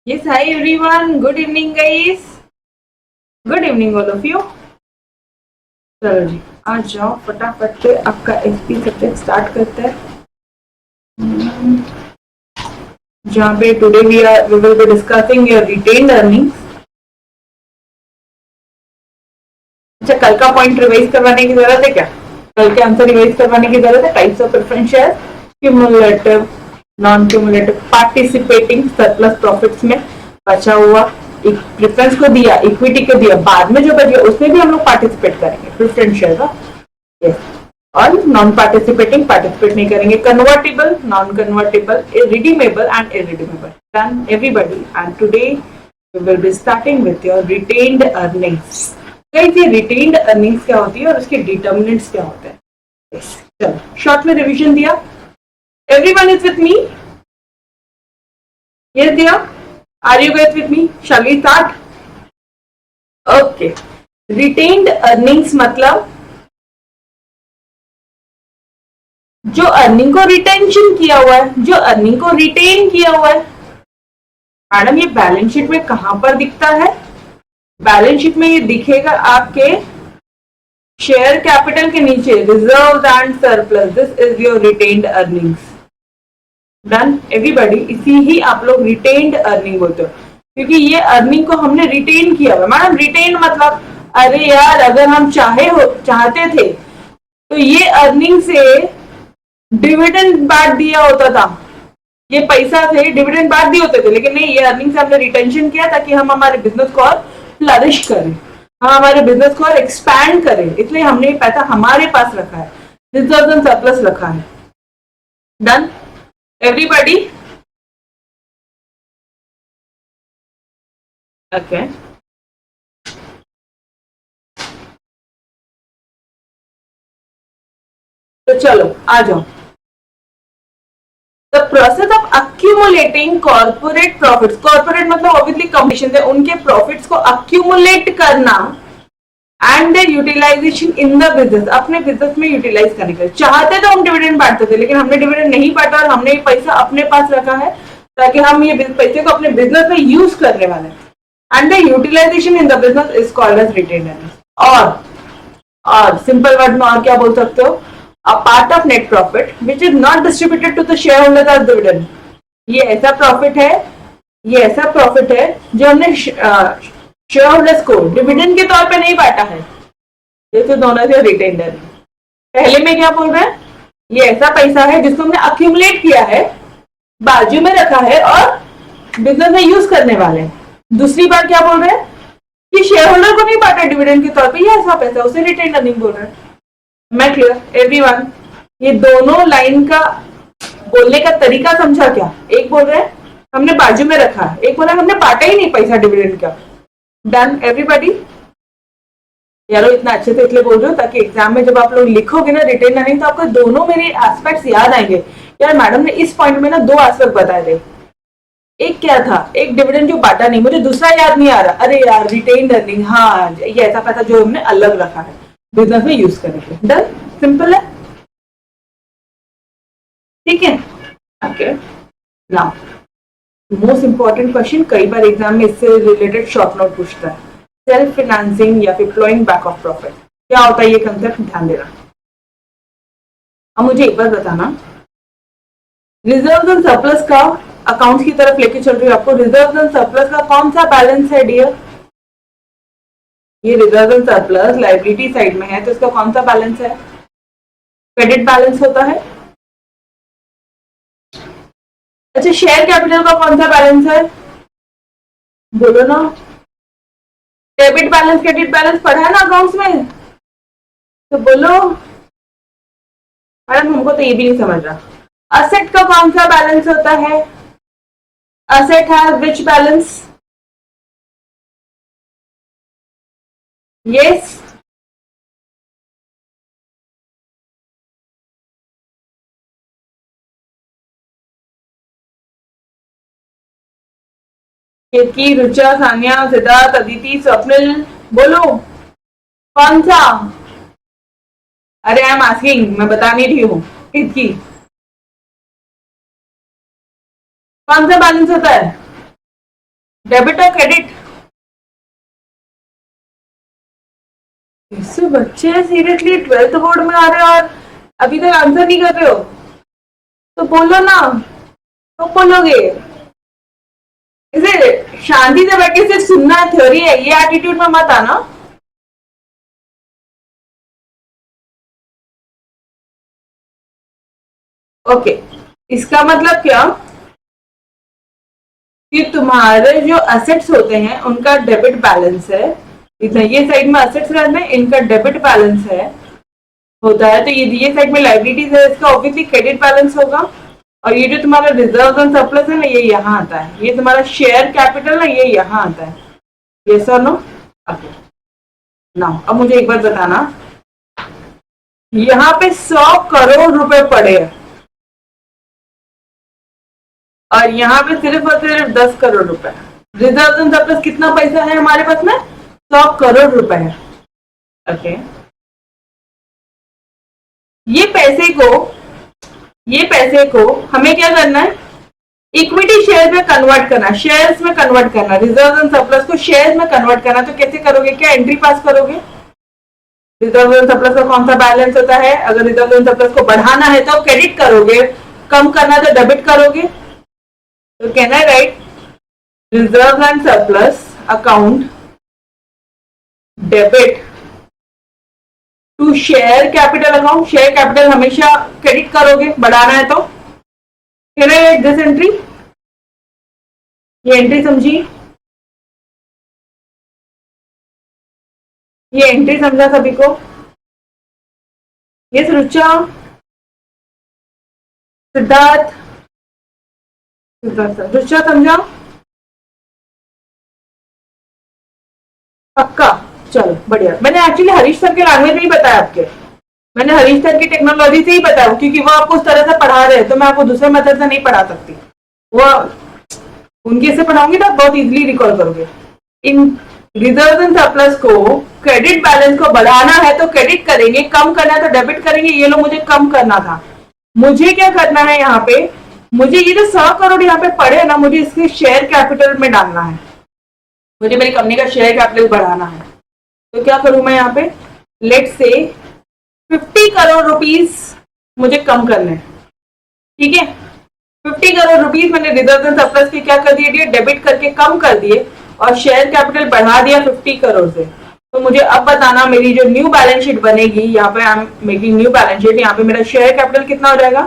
Yes, hi everyone. Good evening, guys. Good evening, all of you. चलो जी, आ जाओ फटाफट से आपका एसपी सब्जेक्ट स्टार्ट करते हैं। जहाँ पे today we will be discussing your retained earnings. अच्छा, कल का पॉइंट रिवाइज करवाने की जरूरत है क्या? कल के आंसर रिवाइज करवाने की जरूरत है? Types of preference share, cumulative, non cumulative, participating, surplus profits में बचा हुआ एक प्रेफरेंस को दिया, इक्विटी को दिया, बाद में जो बच गया उसमें भी हम लोग पार्टिसिपेट करेंगे प्रेफरेंस शेयर का। यस, और नॉन पार्टिसिपेटिंग पार्टिसिपेट नहीं करेंगे। Convertible, non convertible, redeemable and irredeemable. Done everybody, and today we will be starting with your retained earnings. Guys, ये रिटेन्ड अर्निंग्स क्या होती है और उसके डिटर्मिनेंट्स क्या होते हैं? yes. चलो शॉर्ट में रिवीजन दिया। Everyone is with me? Yes Diya? Are you guys with me? Shall we start? Okay, retained earnings मतलब जो अर्निंग को रिटेंशन किया हुआ है, जो अर्निंग को रिटेन किया हुआ है। मैडम, ये बैलेंस शीट में कहां पर दिखता है? बैलेंस शीट में ये दिखेगा आपके शेयर कैपिटल के नीचे, reserve and surplus. This is your retained earnings. Done everybody, इसी ही आप लोग रिटेन्ड अर्निंग बोलते हो, क्योंकि ये अर्निंग को हमने रिटेन किया हुआ। मैडम, रिटेन मतलब अरे यार, अगर हम चाहते थे तो ये अर्निंग से डिविडेंड बांट दिया होता था, ये पैसा से डिविडेंड बांट दिए होते थे, लेकिन नहीं, ये अर्निंग से हमने रिटेंशन किया ताकि हम हमारे बिजनेस को और फ्लरिश करें, हम हमारे बिजनेस को और एक्सपैंड करें, इसलिए हमने ये पैसा हमारे पास रखा है, रिजर्व एंड सरप्लस रखा है। Done everybody? ओके, तो चलो आ जाओ। The process of accumulating corporate profits, corporate मतलब obviously कंपटीशन है, उनके प्रॉफिट्स को accumulate करना and utilisation in the business, अपने बिजनेस में यूटिलाइज करने के लिए। चाहते तो हम डिविडेंड बांटते थे, लेकिन हमने डिविडेंड नहीं बांटा और हमने ये पैसा अपने पास रखा है ताकि हम ये पैसे को अपने बिजनेस में यूज करने वाले हैं। And the utilisation in the business is called as retained earnings. और सिंपल वर्ड में और क्या बोल सकते हो? a part of net profit which is not distributed to the shareholders as dividend। ये ऐसा प्रॉफिट है, ये ऐसा प्रॉफिट है जो हमने शेयर होल्डर्स को डिविडेंड के तौर पे नहीं बांटा है। ये तो दोनों से रिटेन्ड अर्निंग। पहले में क्या बोल रहे हैं? ये ऐसा पैसा है जिसको हमने अक्यूमुलेट किया है, बाजू में रखा है और बिजनेस में यूज करने वाले हैं। दूसरी बार क्या बोल रहे हैं कि शेयर होल्डर को नहीं बांटा डिविडेंड के तौर पे, ये ऐसा पैसा, उसे रिटेन्ड अर्निंग बोल रहे हैं। मैं क्लियर एवरीवन? ये दोनों लाइन का बोलने का तरीका समझा क्या? एक बोल रहे हैं हमने बाजू में रखा है, एक बोला हमने बांटा ही नहीं पैसा डिविडेंड का। Done everybody? यारो, इतना अच्छे से इसलिए बोल रहे हो ताकि एग्जाम में जब आप लोग लिखोगे ना रिटेन अर्निंग, तो आपको दोनों मेरे एस्पेक्ट्स याद आएंगे। यार, मैडम ने इस पॉइंट में ना दो एस्पेक्ट बताए थे, एक क्या था, एक डिविडेंड जो बांटा नहीं, मुझे दूसरा याद नहीं आ रहा। अरे यार, रिटेन्ड अर्निंग, हाँ, ये ऐसा पैसा जो हमने अलग रखा है बिजनेस में यूज करेंगे। डन, सिंपल है, ठीक है? Okay, now most important question, कई बार एग्जाम में इससे रिलेटेड शॉर्ट नोट पूछता है। सेल्फ फिनेंसिंग या फिर फ्लोइंग बैक ऑफ प्रॉफिट, क्या होता है ये कंसेप्ट? ध्यान देना। अब मुझे एक बार बताना, रिजर्व एंड सरप्लस का अकाउंट की तरफ लेके चल रही हूँ आपको। रिजर्व एंड सरप्लस का कौन सा बैलेंस है डियर? ये reserve and surplus liability side में है, तो इसका कौन सा बैलेंस है? क्रेडिट बैलेंस होता है। अच्छा, शेयर कैपिटल का कौन सा बैलेंस है? बोलो ना। डेबिट बैलेंस, क्रेडिट बैलेंस पढ़ा है ना अकाउंट्स में, तो बोलो। मैडम, हमको तो ये भी नहीं समझ रहा। असेट का कौन सा बैलेंस होता है? Asset has which balance? Yes, Kirti, Rucha, Sania, Siddharth, Aditi, Swapnil, बोलो कौन सा? अरे आई एम आस्किंग, मैं बता नहीं रही हूँ। कीर्ति, कौन सा बैलेंस होता है? डेबिट और क्रेडिट? इससे बच्चे सीरियसली 12th बोर्ड में आ रहे हो और अभी तक आंसर नहीं कर रहे हो? तो बोलो ना, तो बोलोगे इसे शांति से बैठ के सिर्फ सुनना थ्योरी है, ये एटीट्यूड में मत आना। ओके, इसका मतलब क्या कि तुम्हारे जो असेट्स होते हैं उनका डेबिट बैलेंस है, ये साइड में असेट्स रहते हैं, इनका डेबिट बैलेंस है होता है, तो ये साइड में लाइबिलिटीज है, इसका ऑब्वियसली क्रेडिट बैलेंस होगा। और ये जो तुम्हारा रिजर्व एंड सरप्लस है ना, ये यहाँ आता है, ये तुम्हारा शेयर कैपिटल ना, ये यहाँ आता है। यस और नो? नाउ अब मुझे एक बार बताना, यहाँ पे 100 करोड़ रुपए पड़े हैं और यहाँ पे सिर्फ और सिर्फ 10 करोड़ रुपए। रिजर्व एंड सरप्लस कितना पैसा है हमारे पास में? 100 करोड़ रुपए है। ओके, ये पैसे को हमें क्या करना है? इक्विटी शेयर में कन्वर्ट करना, शेयर्स में कन्वर्ट करना, रिजर्व एंड सरप्लस को शेयर्स में कन्वर्ट करना। तो कैसे करोगे? क्या एंट्री पास करोगे? रिजर्व एंड सरप्लस का कौन सा बैलेंस होता है? अगर रिजर्व एंड सरप्लस को बढ़ाना है तो क्रेडिट करोगे, कम करना तो डेबिट करोगे। तो कहना है right, reserve and surplus account debit to share capital account. Share capital हमेशा क्रेडिट करोगे, बढ़ाना है तो। दिस एंट्री, ये एंट्री समझी? ये एंट्री समझा सभी को? ये रुचा, सिद्धार्थ, रुचा समझा? पक्का? चलो बढ़िया। मैंने एक्चुअली हरीश सर के लैंग्वेज में ही बताया आपके, मैंने हरीश सर की टेक्नोलॉजी से ही बताया, क्योंकि वो आपको उस तरह से पढ़ा रहे हैं, तो मैं आपको दूसरे मेथड से नहीं पढ़ा सकती। वो उनके से पढ़ाऊंगी तो आप बहुत इजीली रिकॉल करोगे। इन रिजर्व एंड सरप्लस को, क्रेडिट बैलेंस को बढ़ाना है तो क्रेडिट करेंगे, कम करना है तो डेबिट करेंगे। ये लो, मुझे कम करना था, मुझे क्या करना है यहाँ पे? मुझे ये जो 100 करोड़ यहाँ पे पड़े ना, मुझे इसके शेयर कैपिटल में डालना है, मुझे मेरी कंपनी का शेयर कैपिटल बढ़ाना है। तो क्या करूं मैं यहाँ पे? लेट से 50 करोड़ रुपीस मुझे कम करने, ठीक है? 50 करोड़ रुपीस मैंने रिजर्व एंड सरप्लस के क्या कर दिए? डेबिट करके कम कर दिए और शेयर कैपिटल बढ़ा दिया 50 करोड़ से। तो मुझे अब बताना, मेरी जो न्यू बैलेंस शीट बनेगी, यहाँ पे I am making new balance sheet, यहाँ पे मेरा शेयर कैपिटल कितना हो जाएगा?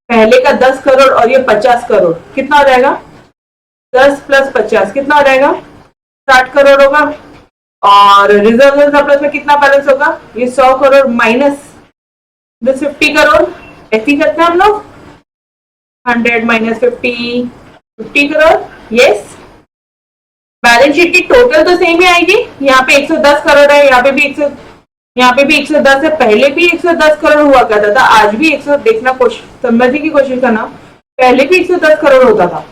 पहले का 10 करोड़ और ये 50 करोड़, कितना हो जाएगा? 10 प्लस 50 कितना हो जाएगा? 60 करोड़ होगा। और रिजर्व एंड सरप्लस में कितना बैलेंस होगा? ये 100 करोड़ माइनस 50 करोड़। ऐसे ही करते हैं हम लोग, 100 minus 50 crore. Yes, balance sheet की टोटल तो सेम ही आएगी। यहाँ पे 110 करोड़ है, यहाँ पे भी 110 है, पहले भी 110 करोड़ हुआ करता था, आज भी 100, देखना समझने की कोशिश करना, पहले भी 110 करोड़ होता था,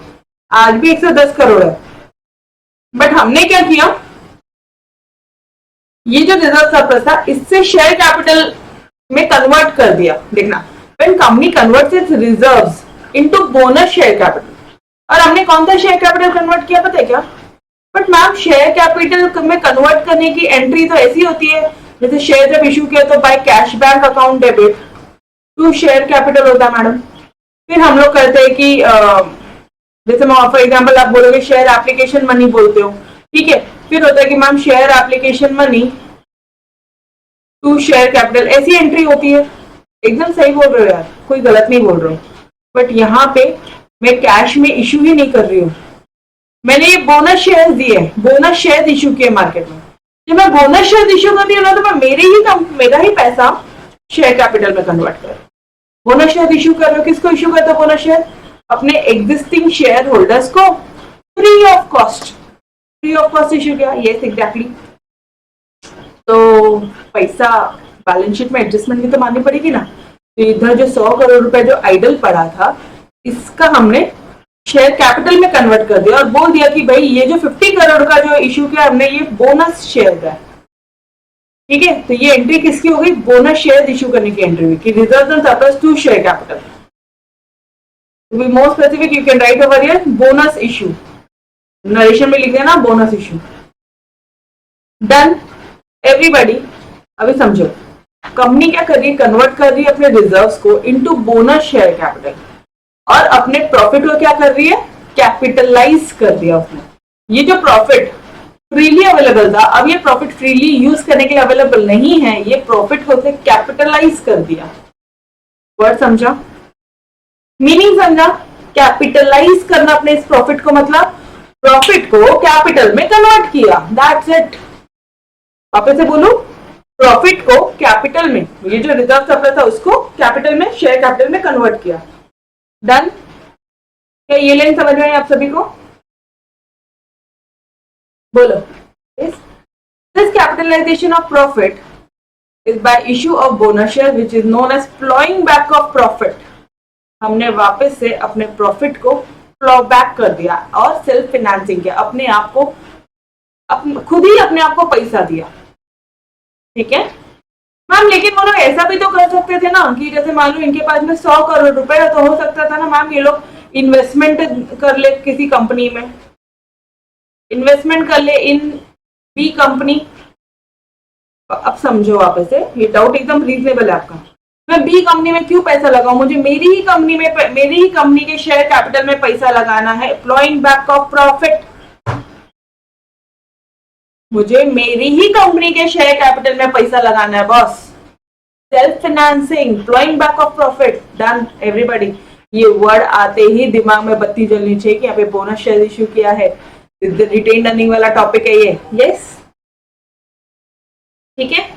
आज भी 110 करोड़ है। बट हमने क्या किया, ये जो रिजर्व सरप्लस था इससे शेयर कैपिटल में कन्वर्ट कर दिया। देखना, when company converts it's reserves into bonus share capital, और हमने कौन सा शेयर कैपिटल कन्वर्ट किया पता है क्या? बट मैम, शेयर कैपिटल में कन्वर्ट करने की एंट्री तो ऐसी होती है, जैसे शेयर जब इशू किया तो by cash bank account debit to share capital होता है मैडम। फिर हम लोग करते हैं कि जैसे फॉर एग्जाम्पल आप बोलोगे शेयर एप्लीकेशन मनी बोलते हो, ठीक है? फिर होता है कि ma'am share application money to share capital, ऐसी एंट्री होती है। एकदम सही बोल रहे हो यार, कोई गलत नहीं बोल रहा हूँ। बट यहाँ पे मैं कैश में इशू ही नहीं कर रही हूँ, मैंने ये बोनस शेयर दिए, बोनस शेयर इशू किए मार्केट में। जब मैं बोनस शेयर इशू करती हूँ ना, तो मैं मेरा ही पैसा शेयर कैपिटल में कन्वर्ट कर, बोनस शेयर इशू कर रहे हो। किसको इशू करते हो बोनस शेयर? अपने एग्जिस्टिंग शेयर होल्डर्स को फ्री ऑफ कॉस्ट इशू किया। Yes exactly. तो पैसा बैलेंस शीट में एडजस्टमेंट भी तो माननी पड़ेगी ना। तो इधर जो 100 करोड़ रुपए जो आइडल पड़ा था, इसका हमने शेयर कैपिटल में कन्वर्ट कर दिया और बोल दिया कि भाई ये जो 50 करोड़ का जो इशू किया हमने, ये बोनस शेयर है, ठीक है? तो ये एंट्री किसकी हो गई? बोनस शेयर इशू करने की एंट्री हुई कि reserve and surplus to share capital. To be more specific, you can write over here bonus issue, narration में लिख देना बोनस इशू। Done everybody. अभी समझो, कंपनी क्या कर रही है, कन्वर्ट कर रही है अपने रिजर्व्स को इनटू बोनस शेयर कैपिटल, और अपने प्रॉफिट को क्या कर रही है, कैपिटलाइज कर दिया उसने। ये जो प्रॉफिट फ्रीली अवेलेबल था, अब ये प्रॉफिट फ्रीली यूज करने के लिए अवेलेबल नहीं है, ये प्रॉफिट को उसने कैपिटलाइज कर दिया। वर्ड समझा, मीनिंग समझा? कैपिटलाइज करना अपने इस प्रॉफिट को, मतलब प्रॉफिट को कैपिटल में कन्वर्ट किया, दैट्स इट। वापस से बोलूं, प्रॉफिट को कैपिटल में, ये जो रिजर्व सर्प्लस था उसको कैपिटल में, शेयर कैपिटल में कन्वर्ट किया। डन? क्या ये लाइन समझ में आई आप सभी को? बोलो। This capitalisation of profit is by issue of bonus share which is known as flowing back of profit. हमने वापस से अपने प्रॉफिट को फ्लो बैक कर दिया और सेल्फ फाइनेंसिंग किया, अपने आप को खुद ही अपने आप को पैसा दिया। ठीक है मैम, लेकिन वो लोग ऐसा भी तो कर सकते थे ना कि जैसे मान लो इनके पास में 100 करोड़ रुपए है, तो हो सकता था ना मैम ये लोग इन्वेस्टमेंट कर ले किसी कंपनी में, इन्वेस्टमेंट कर ले इन बी कंपनी। अब समझो वापस से, ये डाउट एकदम रीजनेबल है आपका। मैं बी कंपनी में क्यों पैसा लगाऊं, मुझे मेरी ही कंपनी के शेयर कैपिटल में पैसा लगाना है, फ्लोइंग बैक ऑफ प्रॉफिट। मुझे मेरी ही कंपनी के शेयर कैपिटल में पैसा लगाना है boss. Self financing, flowing back of profit. Done everybody. ये वर्ड आते ही दिमाग में बत्ती जलनी चाहिए कि यहाँ पे बोनस शेयर इश्यू किया है, रिटेन अर्निंग वाला टॉपिक है ये। यस, ठीक है।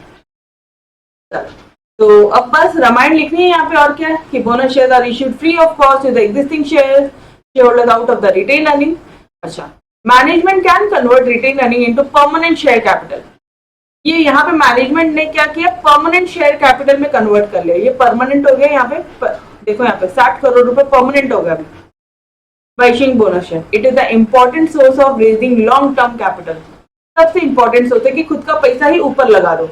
तो अब बस रामायण लिखनी है यहाँ पे, और क्या कि bonus share are issued free of cost to the existing share holders out of the retain earning. अच्छा, management can convert retain earning into permanent share capital. ये यहाँ पे मैनेजमेंट ने क्या किया, परमानेंट शेयर कैपिटल में कन्वर्ट कर लिया। ये परमानेंट हो गया यहाँ पे, देखो यहाँ पे 60 करोड़ रुपए परमानेंट हो गया अभी by issuing bonus share. It is the important source of raising long term capital. सबसे इंपॉर्टेंट सोच है कि खुद का पैसा ही ऊपर लगा दो।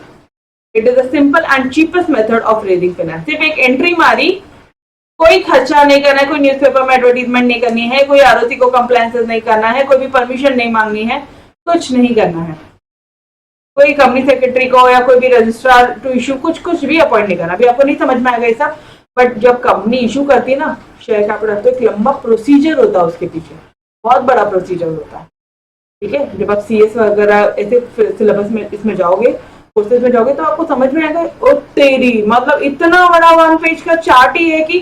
It is the simple and cheapest method of raising finance. सिर्फ एक एंट्री मारी, कोई खर्चा नहीं करना है, कोई न्यूज़पेपर में एडवर्टीजमेंट नहीं करनी है, कोई आरओसी को कंप्लायंसेस नहीं करना है, कोई भी परमिशन नहीं मांगनी है, कुछ नहीं करना है, कोई कंपनी सेक्रेटरी को या कोई भी रजिस्ट्रार टू इशू कुछ भी अपॉइंट नहीं करना। अभी आपको नहीं समझ में आएगा ये सब, बट जब कंपनी इशू करती है ना शेयर कैपिटल, तो एक लंबा प्रोसीजर होता है उसके पीछे, बहुत बड़ा प्रोसीजर होता है। ठीक है, जब आप सीएस वगैरह ऐसे सिलेबस में इसमें जाओगे, कोर्सेज में जाओगे, तो आपको समझ में आएगा। ओ तेरी, मतलब इतना बड़ा 1 पेज का चार्ट ही है कि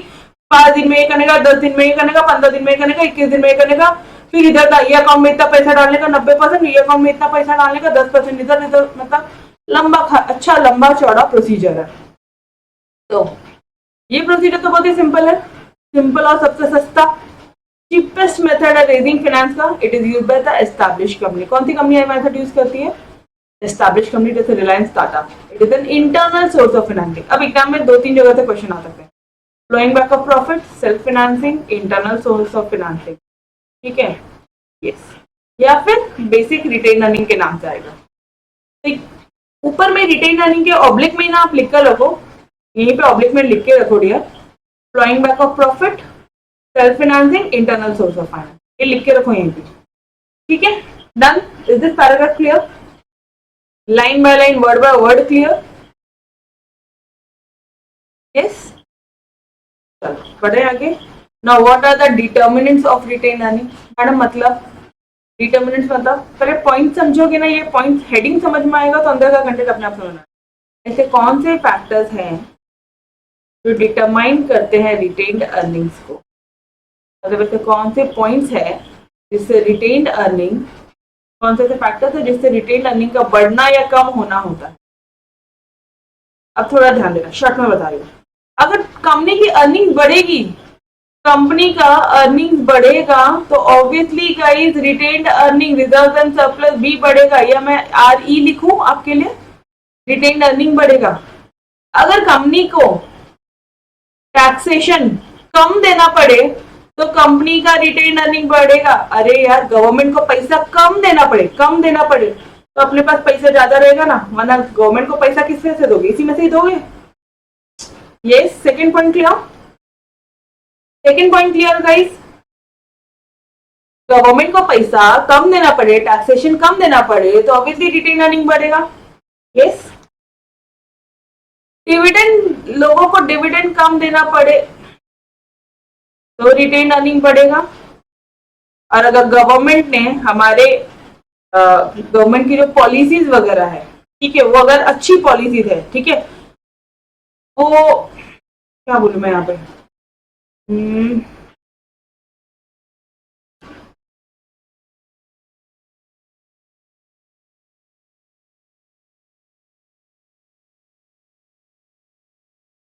5 दिन में ये करने का, 10 दिन में ये करने का, 15 दिन में ये करने का, 21 दिन में ये करने का, फिर इधर का ये अकाउंट में इतना पैसा डालने का 90%, ये अकाउंट में इतना पैसा डालने का 10% इधर, मतलब लंबा अच्छा लंबा चौड़ा प्रोसीजर है। तो ये प्रोसीजर तो बहुत ही सिंपल है, सिंपल और सबसे सस्ता चीपेस्ट मेथड है रेजिंग फाइनेंस का। It is used by the establish company. कौन सी कंपनी ये मेथड यूज करती है? एस्टैब्लिश कंपनी, जैसे Reliance, Tata. It is an internal source of financing. अब एग्जाम में 2-3 जगह से क्वेश्चन आ सकते हैं, flowing back of profit, self financing, internal source of financing. ठीक है, यस, या फिर बेसिक रिटेन अर्निंग के नाम से आएगा। ऊपर में रिटेन अर्निंग के ऑब्लिक में ना आप लिख कर रखो, यहीं पे ऑब्लिक में लिख के रखो dear, flowing back of profit, self financing, internal source of finance, ये लिख के रखो यहीं पे। ठीक है, done. Is this paragraph clear? Line by line, word by word clear? Yes, चलो बढ़े आगे। Now what are the determinants of retain earning? Madam मतलब डिटर्मिनेंट्स मतलब पहले पॉइंट समझोगे ना, ये पॉइंट हेडिंग समझ में आएगा तो अंदर का कंटेंट अपने आप समझना। ऐसे कौन से फैक्टर्स हैं जो डिटरमाइन करते हैं रिटेन्ड अर्निंग्स को? मतलब ऐसे कौन से पॉइंट्स है जिससे रिटेन्ड अर्निंग, कौन से फैक्टर्स है जिससे रिटेन्ड अर्निंग का बढ़ना या कम होना होता है? अब थोड़ा ध्यान देना, शॉर्ट में बता रही हूँ। अगर कंपनी की अर्निंग बढ़ेगी, कंपनी का अर्निंग बढ़ेगा, तो obviously guys retained earning, reserve and surplus भी बढ़ेगा, या मैं RE लिखूं आपके लिए? रिटेन्ड अर्निंग बढ़ेगा। अगर कंपनी को टैक्सेशन कम देना पड़े तो कंपनी का रिटेन अर्निंग बढ़ेगा। अरे यार, गवर्नमेंट को पैसा कम देना पड़े तो अपने पास पैसा ज्यादा रहेगा ना, वरना गवर्नमेंट को पैसा किससे से दोगे? इसी में से ही दोगे। ये second point clear? Second point clear guys? Government को पैसा कम देना पड़े, टैक्सेशन कम देना पड़े, तो ऑब्वियसली रिटेन अर्निंग बढ़ेगा। यस, डिविडेंड, लोगों को डिविडेंड कम देना पड़े तो रिटेन अर्निंग बढ़ेगा। और अगर गवर्नमेंट ने हमारे गवर्नमेंट की जो पॉलिसीज वगैरह है, ठीक है, वो अगर अच्छी पॉलिसीज है, ठीक है, वो क्या बोलूं मैं यहाँ पे,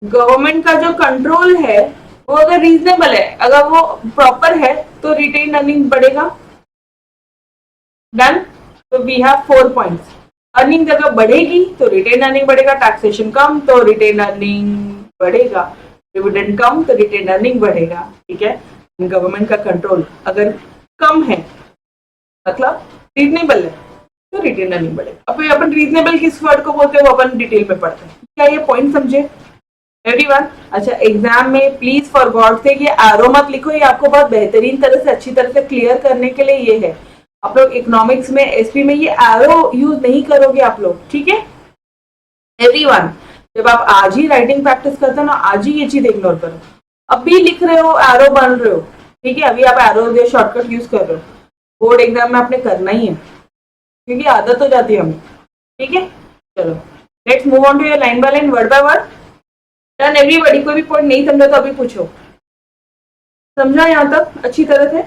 गवर्नमेंट का जो कंट्रोल है वो अगर रीजनेबल है, अगर वो प्रॉपर है, तो रिटेन अर्निंग बढ़ेगा। डन। तो वी हैव 4 पॉइंट्स। अर्निंग अगर बढ़ेगी तो रिटेन अर्निंग बढ़ेगा, टैक्सेशन कम तो रिटेन अर्निंग बढ़ेगा, डिविडेंड कम तो रिटेन अर्निंग बढ़ेगा, ठीक है। गवर्नमेंट का कंट्रोल अगर कम है, मतलब रीजनेबल है, तो रिटेन अर्निंग बढ़ेगा। अब अपन रीजनेबल किस वर्ड को बोलते हैं वो अपन डिटेल में पढ़ते हैं। क्या ये पॉइंट समझे एवरीवन? अच्छा, एग्जाम में प्लीज फॉर गॉड से ये एरो मत लिखो, ये आपको बहुत बेहतरीन तरह से, अच्छी तरह से क्लियर करने के लिए ये है। आप लोग इकोनॉमिक्स में, एसपी में ये एरो यूज नहीं करोगे आप लोग, ठीक है एवरीवन। जब आप आज ही राइटिंग प्रैक्टिस करते हो ना, आज ही ये चीज इग्नोर करो। अभी लिख रहे हो, एरो बन रहे हो, ठीक है, अभी आप एरो या शॉर्टकट यूज कर रहे हो, बोर्ड एग्जाम में आपने करना ही है, क्योंकि आदत हो जाती है हमें, ठीक है। चलो, let's move on to your line by line, word by word. Done everybody? कोई भी पॉइंट नहीं समझा तो अभी पूछो। समझा यहां तक अच्छी तरह से?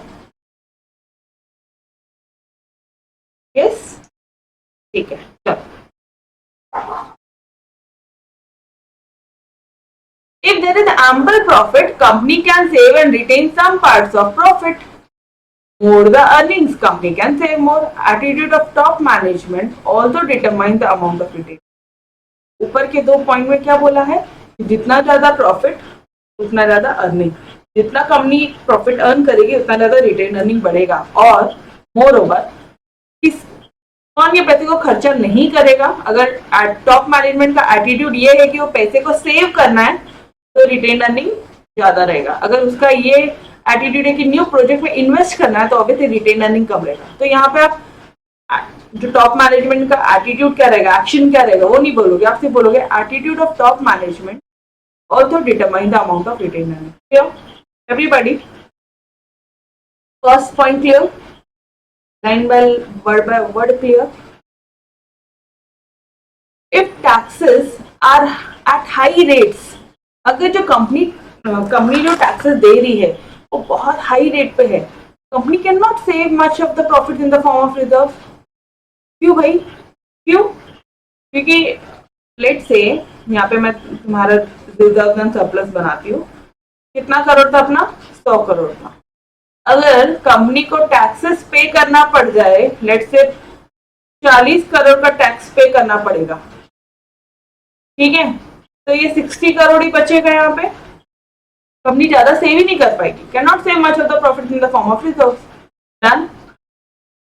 यस, ठीक है, चलो। If there is ample profit, company can save and retain some parts of profit. More the earnings, company can save more. Attitude of top management also determine the amount of retain. ऊपर के 2 point में क्या बोला है? जितना ज्यादा profit उतना ज्यादा अर्निंग, जितना कंपनी प्रॉफिट अर्न करेगी उतना ज्यादा रिटेन अर्निंग बढ़ेगा। और मोर ओवर, कौन ये पैसे को खर्चा नहीं करेगा? अगर टॉप मैनेजमेंट का एटीट्यूड ये है कि वो पैसे को सेव करना है, तो रिटेन अर्निंग ज्यादा रहेगा। अगर उसका ये एटीट्यूड है कि न्यू प्रोजेक्ट में इन्वेस्ट करना है, तो ऑब्वियसली रिटेन अर्निंग कम रहेगा। तो यहाँ पे आप जो टॉप मैनेजमेंट का एटीट्यूड क्या रहेगा, एक्शन क्या रहेगा, वो नहीं बोलोगे, आप सिर्फ बोलोगे attitude of top management also determine the amount of retained earnings. Clear? Everybody? First point clear? Line by word clear? If taxes are at high rates, अगर जो कंपनी जो टैक्सेस दे रही है वो बहुत हाई रेट पे है, company can not save much of the profit in the form of reserve. क्यों भाई? क्यों? क्योंकि लेट से यहाँ पे मैं तुम्हारा रिजर्व एंड सरप्लस बनाती हूँ, कितना करोड़ था अपना? 100 करोड़ था। अगर कंपनी को टैक्सेस पे करना पड़ जाए, लेट से 40 करोड़ का टैक्स पे करना पड़ेगा, ठीक है, तो ये 60 करोड़ ही बचेगा। यहाँ पे कंपनी ज्यादा सेव ही नहीं कर पाएगी, can not save much of the profit in the form of reserve. Done.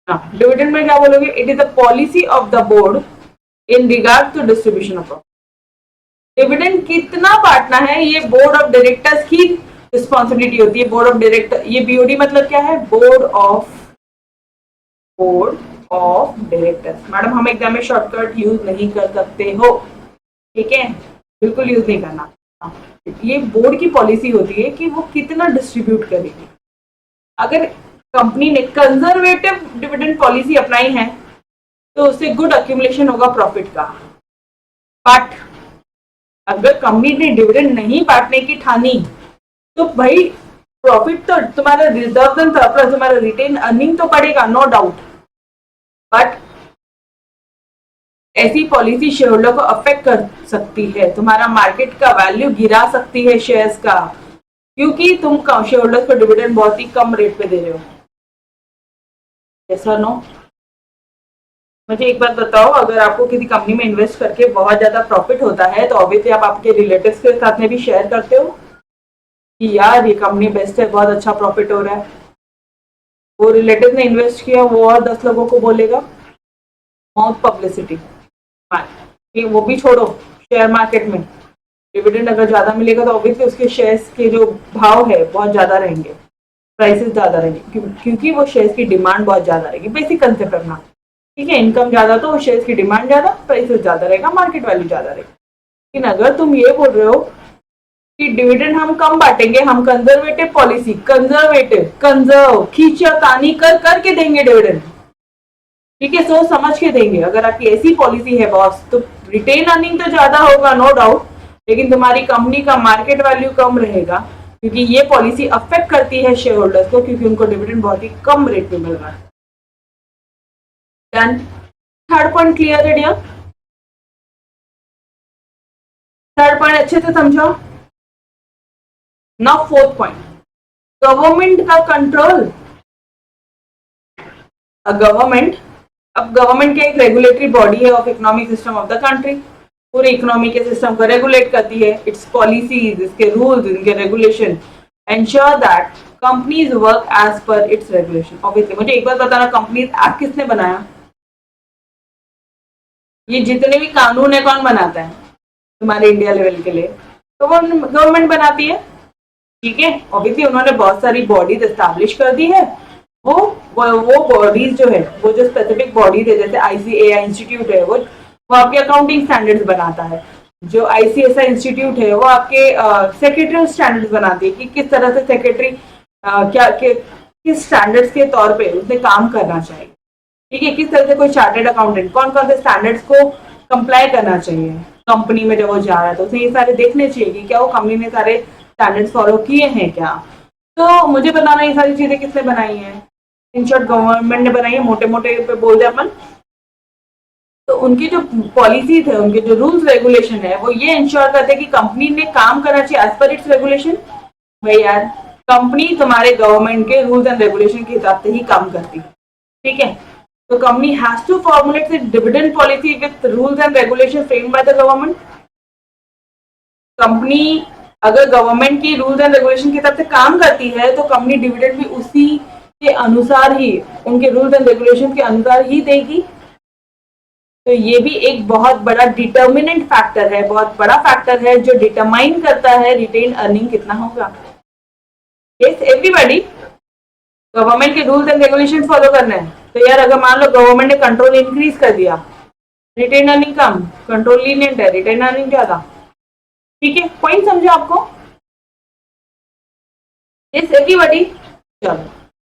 Dividend में क्या बोलोगे? It is the policy of the board in regard to distribution of profit. Dividend कितना बांटना है ये बोर्ड ऑफ डायरेक्टर्स की responsibility होती है। बोर्ड ऑफ डायरेक्टर, ये बीओडी मतलब क्या है? Board of directors. मैडम हम एग्जाम में शॉर्टकट यूज नहीं कर सकते हो, ठीक है, बिल्कुल यूज नहीं करना। ये बोर्ड की पॉलिसी होती है कि वो कितना डिस्ट्रीब्यूट करेगी। अगर कंपनी ने कंजर्वेटिव डिविडेंड पॉलिसी अपनाई है तो उससे गुड अक्यूमुलेशन होगा प्रॉफिट का। बट अगर कंपनी ने डिविडेंड नहीं बांटने की ठानी, तो भाई प्रॉफिट तो तुम्हारा रिजर्व एंड सरप्लस, तुम्हारा रिटेन अर्निंग तो बढ़ेगा, नो डाउट, बट ऐसी पॉलिसी शेयर होल्डर को अफेक्ट कर सकती है, तुम्हारा मार्केट का वैल्यू गिरा सकती है शेयर्स का, क्योंकि तुम शेयर होल्डर्स को डिविडेंड बहुत ही कम रेट पे दे रहे हो। ऐसा नो? मुझे एक बात बताओ, अगर आपको किसी कंपनी में इन्वेस्ट करके बहुत ज्यादा प्रॉफिट होता है, तो ऑब्वियसली आप आपके रिलेटिव्स के साथ में भी शेयर करते हो कि यार ये कंपनी बेस्ट है, बहुत अच्छा प्रॉफिट हो रहा है। वो रिलेटिव ने इन्वेस्ट किया, वो और 10 लोगों को बोलेगा, माउथ पब्लिसिटी। वो भी छोड़ो, शेयर मार्केट में डिविडेंड अगर ज्यादा मिलेगा तो ऑब्वियसली उसके शेयर्स के जो भाव है बहुत ज्यादा रहेंगे। प्राइसेस ज्यादा रहेंगे, क्योंकि वो शेयर्स की डिमांड बहुत ज्यादा रहेगी। बेसिक कंसेप्ट अपना, ठीक है, इनकम ज्यादा तो शेयर्स की डिमांड ज्यादा, प्राइसेस ज्यादा रहेगा, मार्केट वैल्यू ज्यादा रहेगा। लेकिन अगर तुम ये बोल रहे हो कि डिविडेंड हम कम बांटेंगे, हम कंजर्वेटिव पॉलिसी, कंजर्व खींचा तानी कर करके देंगे डिविडेंड, ठीक है, सोच समझ के देंगे, अगर आपकी ऐसी पॉलिसी है बॉस, तो रिटेन अर्निंग तो ज्यादा होगा नो डाउट, लेकिन तुम्हारी कंपनी का मार्केट वैल्यू कम रहेगा, क्योंकि ये पॉलिसी अफेक्ट करती है शेयर होल्डर्स को, क्योंकि उनको डिविडेंड बहुत ही कम रेट में मिल रहा है। डन। थर्ड पॉइंट क्लियर है डियर? थर्ड पॉइंट अच्छे से समझो। नाउ फोर्थ पॉइंट, गवर्नमेंट का कंट्रोल। गवर्नमेंट, अब गवर्नमेंट क्या एक रेगुलेटरी बॉडी है of economic system of the country, पूरे इकोनॉमी के सिस्टम को रेगुलेट करती है। इट्स पॉलिसीज, इसके रूल्स, इनके regulation ensure that companies work as per its regulation. Obviously मुझे एक बात बताना, कंपनीज एक्ट किसने बनाया? ये जितने भी कानून है कौन बनाता है तुम्हारे इंडिया लेवल के लिए? तो वो गवर्नमेंट बनाती है, ठीक है। ऑब्वियसली उन्होंने बहुत सारी बॉडीज एस्टैब्लिश कर दी है। वो वो बॉडीज जो है, वो जो स्पेसिफिक बॉडीज है, जैसे आईसीएआई इंस्टीट्यूट है, वो आपके अकाउंटिंग स्टैंडर्ड्स बनाता है। जो आईसीएसआई इंस्टीट्यूट है वो आपके सेक्रेटरी स्टैंडर्ड्स बनाती है कि किस तरह से सेक्रेटरी किस स्टैंडर्ड्स के तौर पे उसने काम करना चाहिए, ठीक है, किस तरह से कोई चार्टेड अकाउंटेंट कौन कौन से स्टैंडर्ड्स को कंप्लाई करना चाहिए कंपनी में जब वो जा रहा है, तो उसे ये सारे देखने चाहिए कि क्या वो कंपनी ने सारे स्टैंडर्ड्स फॉलो किए हैं क्या। तो मुझे बताना ये सारी चीजें किसने बनाई है? इन शॉर्ट गवर्नमेंट ने बनाई है, मोटे मोटे पे बोल दे अपन। तो उनकी जो पॉलिसीज है, उनके जो रूल्स रेगुलेशन है, वो ये इंश्योर करते हैं कि कंपनी ने काम करना चाहिए एज पर इट्स रेगुलेशन। भाई यार, कंपनी तुम्हारे गवर्नमेंट के रूल्स एंड रेगुलेशन के हिसाब से ही काम करती है, ठीक है। तो company has to formulate its dividend policy with rules and regulation framed by the government. Company अगर गवर्नमेंट की रूल्स एंड रेगुलेशन के हिसाब से काम करती है, तो कंपनी डिविडेंड भी उसी के अनुसार ही, उनके रूल्स एंड रेगुलेशन के अनुसार ही देगी। तो ये भी एक बहुत बड़ा डिटर्मिनेंट फैक्टर है, बहुत बड़ा फैक्टर है जो डिटरमाइन करता है रिटेन अर्निंग कितना होगा। यस एवरीबॉडी, गवर्नमेंट के रूल्स एंड रेगुलेशन फॉलो करना है। तो यार अगर मान लो गवर्नमेंट ने कंट्रोल इंक्रीज कर दिया, रिटेन अर्निंग कम, कंट्रोल लीनियंट है, रिटेन अर्निंग ज्यादा, ठीक है। पॉइंट समझो आपको? Yes everybody. चलो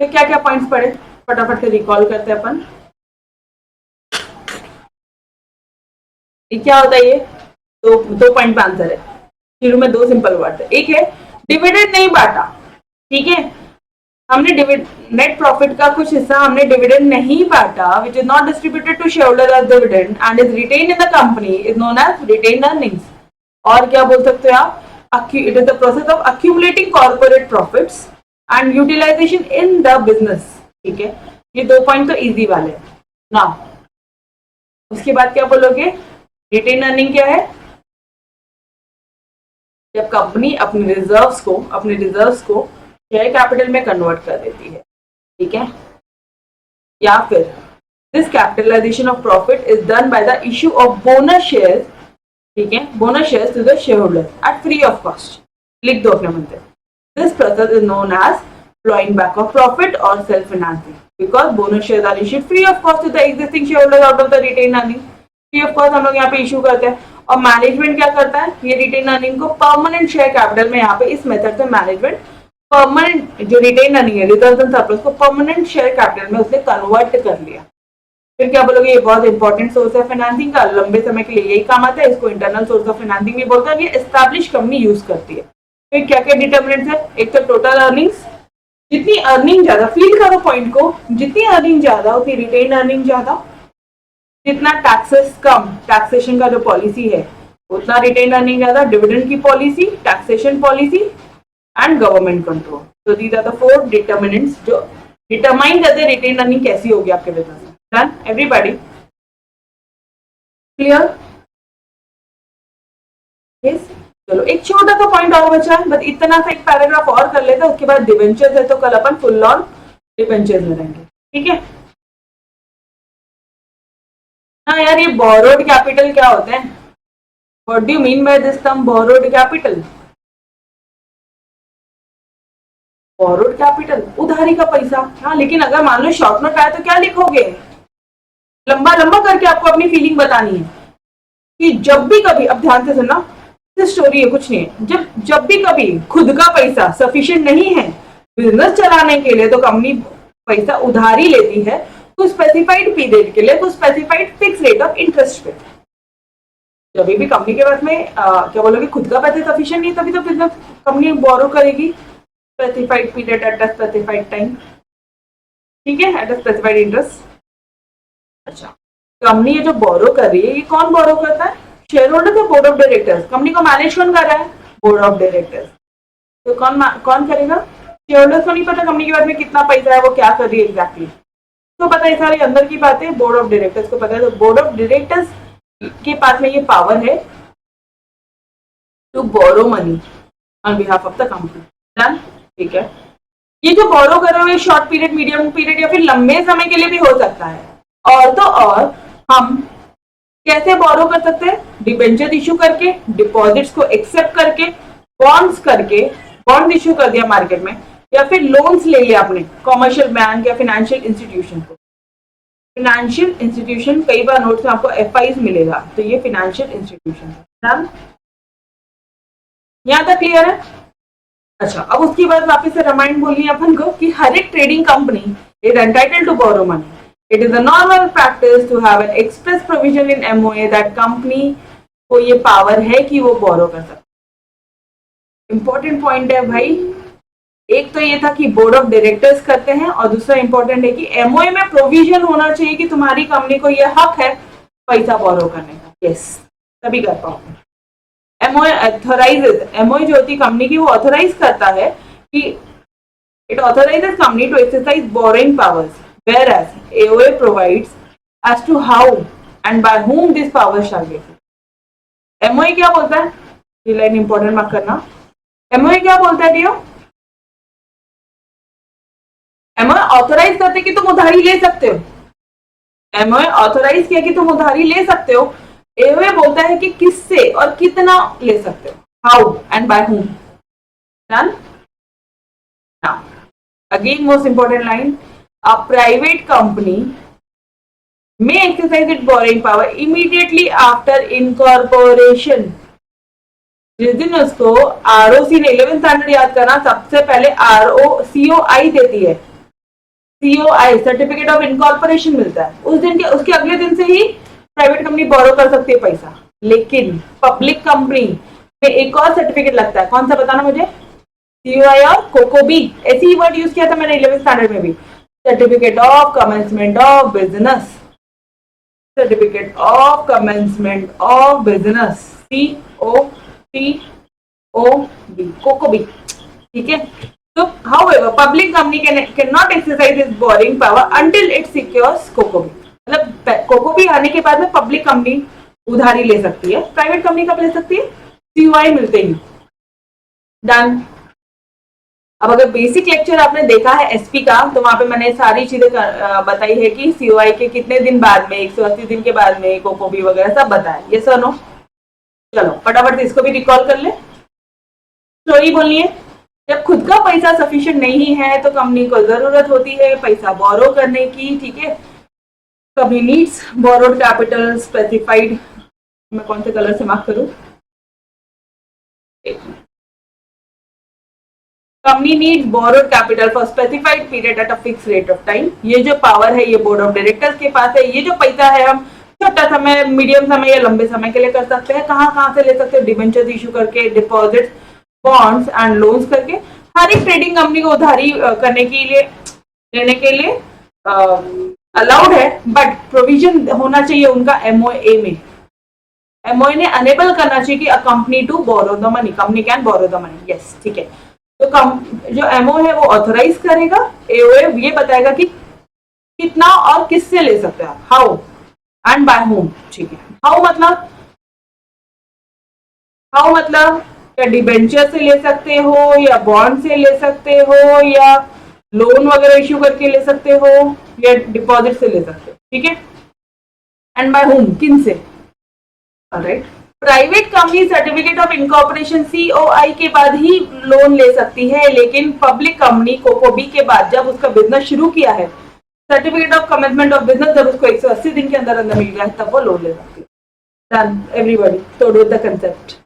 तो क्या क्या पॉइंट्स पढ़े, फटाफट से रिकॉल करते हैं अपन। ये क्या होता है? ये दो पॉइंट का आंसर है, शुरू में दो सिंपल वर्ड है। एक है डिविडेंड नहीं बांटा, ठीक है, हमने नेट प्रॉफिट का कुछ हिस्सा हमने डिविडेंड नहीं बांटा, which is not distributed to shareholder as dividend and is retain in the company, is known as retain earnings. और क्या बोल सकते हो आप? It is the process of accumulating corporate profits and utilisation in the business, ठीक है। ये दो पॉइंट तो इजी वाले ना। उसके बाद क्या बोलोगे? रिटेन अर्निंग क्या है? जब कंपनी अपने रिजर्व्स को शेयर कैपिटल में कन्वर्ट कर देती है, ठीक है, या फिर this capitalisation of profit is done by the issue of bonus shares, ठीक है, bonus shares to the share holder at free of cost. लिख दो अपने मन से, this process is known as flowing back of profit और self financing, because bonus shares are issued free of cost to the existing share holder out of the retain earning. Free of cost हम लोग यहाँ पे issue करते हैं, और management क्या करता है? ये रिटेन अर्निंग को परमानेंट शेयर कैपिटल में, यहाँ पे इस मेथड से मैनेजमेंट परमानेंट जो रिटेन अर्निंग है, रिजर्व एंड सरप्लस को परमानेंट शेयर कैपिटल में उसने कन्वर्ट कर लिया। फिर क्या बोलोगे? ये बहुत इंपॉर्टेंट सोर्स है फाइनेंसिंग का, लंबे समय के लिए यही काम आता है, इसको इंटरनल सोर्स ऑफ फाइनेंसिंग भी बोलते हैं, ये एस्टैब्लिश कंपनी यूज करती है। फिर क्या क्या डिटर्मिनेंट्स है? एक तो टोटल अर्निंग्स, जितनी अर्निंग ज्यादा, फील करो पॉइंट को, जितनी अर्निंग ज्यादा उतनी रिटेन अर्निंग ज्यादा, जितना टैक्सेस कम, टैक्सेशन का जो पॉलिसी है उतना रिटेन अर्निंग ज्यादा, डिविडेंड की policy, taxation policy and government control. तो these are the four determinants जो डिटरमाइन करते हैं रिटेन अर्निंग कैसी होगी आपके बिजनेस में। Done everybody? क्लियर? यस। चलो एक छोटा सा पॉइंट और बचा है, बस इतना सा एक पैराग्राफ और कर लेते हैं, उसके बाद डिवेंचर्स है तो कल अपन फुल ऑन डिवेंचर्स में रहेंगे, ठीक है। हाँ यार, ये बोरोड कैपिटल क्या होता है? What do you mean by this term borrowed capital? Borrowed capital, उधारी का पैसा। हाँ, लेकिन अगर मान लो शॉर्ट नोट आया तो क्या लिखोगे? लंबा लंबा करके आपको अपनी फीलिंग बतानी है कि जब भी कभी, अब ध्यान से सुनना, स्टोरी है, कुछ नहीं है, जब भी कभी खुद का पैसा सफिशिएंट नहीं है बिजनेस चलाने के लिए, तो कंपनी पैसा उधारी लेती है कुछ स्पेसिफाइड पीरियड के लिए, कुछ specified fix rate of interest पे। जब भी कंपनी के पास में क्या बोलोगे, खुद का पैसा सफिशिएंट नहीं, तभी तो बिजनेस कंपनी बोरो करेगी specified period at a specified time, ठीक है, एट अ स्पेसिफाइड इंटरेस्ट। अच्छा, कंपनी ये जो बोरो कर रही है, ये कौन बोरो करता है? शेयर होल्डर या बोर्ड ऑफ डायरेक्टर्स? कंपनी को मैनेज कौन कर रहा है? Board of directors. तो कौन करेगा? शेयर होल्डर्स को नहीं पता कंपनी के पास में कितना पैसा है, वो क्या कर रही है एग्जैक्टली, तो पता है सारी अंदर की बातें बोर्ड ऑफ डायरेक्टर्स को पता है। तो बोर्ड ऑफ डायरेक्टर्स के पास में ये पावर है to borrow money on behalf of the company. Done, ठीक है। ये जो बोरो कर रहे हो, ये शॉर्ट पीरियड, मीडियम पीरियड या फिर लंबे समय के लिए भी हो सकता है। और तो और हम कैसे बोरो कर सकते हैं? डिबेंचर इशू करके, डिपॉजिट्स को एक्सेप्ट करके, बॉन्ड्स करके, बॉन्ड इशू कर दिया मार्केट में, या फिर लोन्स ले लिया आपने कॉमर्शियल बैंक या फाइनेंशियल इंस्टीट्यूशन को। फाइनेंशियल इंस्टीट्यूशन, कई बार नोट्स में आपको एफआईज मिलेगा, तो ये फाइनेंशियल इंस्टीट्यूशन है। यहाँ तक क्लियर है? अच्छा, अब उसके बाद वापस से रिमाइंड बोलनी है अपन को कि हर एक trading company is entitled to borrow money. It is a normal practice to have an express provision in MOA that company को ये पावर है कि वो बोरो कर सकते। इंपॉर्टेंट पॉइंट है भाई, एक तो ये था कि बोर्ड ऑफ डायरेक्टर्स करते हैं, और दूसरा इंपॉर्टेंट है कि एमओए में प्रोविजन होना चाहिए कि तुम्हारी कंपनी को ये हक है पैसा बोरो करने का। यस, तभी कर पाओगे। एमओए ऑथराइजेज, एमओए जो होती है कंपनी की, वो ऑथराइज करता है कि it authorises company to exercise borrowing powers, whereas AOA provides as to how and by whom this power shall be exercised। MOA क्या बोलता है? ये लाइन इंपॉर्टेंट मार्क करना। एमओए क्या बोलता है डियो? एमओए ऑथराइज करते कि तुम उधारी ले सकते हो। एमओए ऑथराइज किया कि तुम उधारी ले सकते हो। एओए बोलता है कि किससे और कितना ले सकते हो, how and by whom। Done. Now again most important line, a private company may exercise its borrowing power immediately after incorporation। जिस दिन उसको आरओसी ने 11th स्टैंडर्ड याद करना, सबसे पहले सीओआई देती है, सीओआई सर्टिफिकेट ऑफ इनकॉर्पोरेशन मिलता है, उस दिन के उसके अगले दिन से ही प्राइवेट कंपनी बोरो कर सकती है पैसा। लेकिन पब्लिक कंपनी में एक और सर्टिफिकेट लगता है, कौन सा बताना मुझे? सीओआई और कोकोबी, ऐसी ही वर्ड यूज किया था मैंने 11th स्टैंडर्ड में भी। Certificate of commencement of business, certificate of commencement of business, COCOB, कोकोबी, ठीक है। तो however public company cannot exercise its borrowing power until it secures कोकोबी। मतलब कोकोबी आने के बाद में पब्लिक कंपनी उधारी ले सकती है, प्राइवेट कंपनी कब ले सकती है? सीओआई मिलते ही। डन। अब अगर बेसिक लेक्चर आपने देखा है एसपी का, तो वहां पे मैंने सारी चीजें बताई है कि सीओआई के कितने दिन बाद में, 180 दिन के बाद में कोकोबी वगैरह सब बताया। ये सर नो, चलो फटाफट इसको भी रिकॉल कर ले। स्टोरी बोलनी है, जब खुद का पैसा सफिशिएंट नहीं है तो कंपनी को जरूरत होती है पैसा बोरो करने की, ठीक है। Company needs borrowed capital specified, मैं कौन से कलर से मार्क करूं? Company needs borrowed capital for specified period at a fix rate of time. ये जो पावर है ये बोर्ड ऑफ डायरेक्टर्स के पास है। ये जो पैसा है हम छोटा समय, मीडियम समय या लंबे समय के लिए कर सकते हैं। कहाँ से ले सकते हैं? डिबेंचर्स इशू करके, डिपॉजिट, बॉन्ड्स एंड लोन्स करके। हर एक ट्रेडिंग कंपनी को उधारी करने के लिए, लेने के लिए अलाउड है, बट प्रोविजन होना चाहिए उनका एमओए में। एमओए ने अनेबल करना चाहिए कि a company to borrow the money, company can borrow the money. Yes, ठीक है। तो जो एमओ है वो ऑथराइज करेगा, एओए ये बताएगा कि कितना और किससे ले सकते हैं, हाउ एंड बाय होम, ठीक है। हाउ मतलब क्या डिबेंचर से ले सकते हो, या बॉन्ड से ले सकते हो, या लोन वगैरह इश्यू करके ले सकते हो, या डिपॉजिट से ले सकते हो, ठीक है। एंड बाय होम, किन से? Alright, private company certificate of incorporation COI के बाद ही लोन ले सकती है, लेकिन पब्लिक कंपनी कोकोबी के बाद जब उसका बिजनेस शुरू किया है, certificate of commitment of business जब उसको 180 दिन के अंदर अंदर मिल गया है, तब वो लोन ले सकती है। डन एवरीबॉडी, तो डू द कंसेप्ट।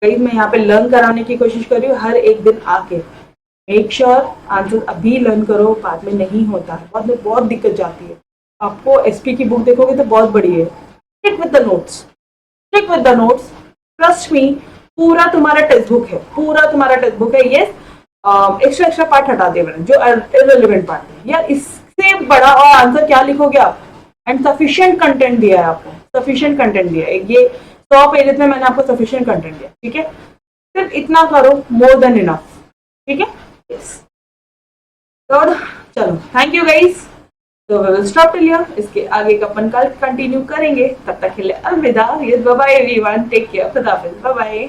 मैं यहाँ पे लर्न कराने की कोशिश कर रही हूँ हर एक दिन आके। मेक श्योर आंसर अभी लर्न करो, बाद में नहीं होता है, बाद में बहुत दिक्कत जाती है। आपको SP की बुक देखोगे तो बहुत बड़ी है। Stick with the notes, stick with the notes, trust me, पूरा तुम्हारा टेक्स्ट बुक है, पूरा तुम्हारा टेक्स्ट बुक है। ये एक्स्ट्रा पार्ट हटा दिया मैंने जो इररिलेवेंट पार्ट है यार। इससे बड़ा और आंसर क्या लिखोगे आप? एंड सफिशिएंट कंटेंट दिया है आपको, सफिशिएंट कंटेंट दिया है। ये 100 पेजेस में मैंने आपको सफिशिएंट कंटेंट दिया, ठीक है? सिर्फ इतना करो, मोर देन इनफ, ठीक है? यस, चलो थैंक यू गाइस। तो we will stop till here. इसके आगे का अपन कल कंटिन्यू करेंगे। तब तक के लिए अलविदा। Bye bye everyone, take care, खुदा हाफिज़, बाय बाय।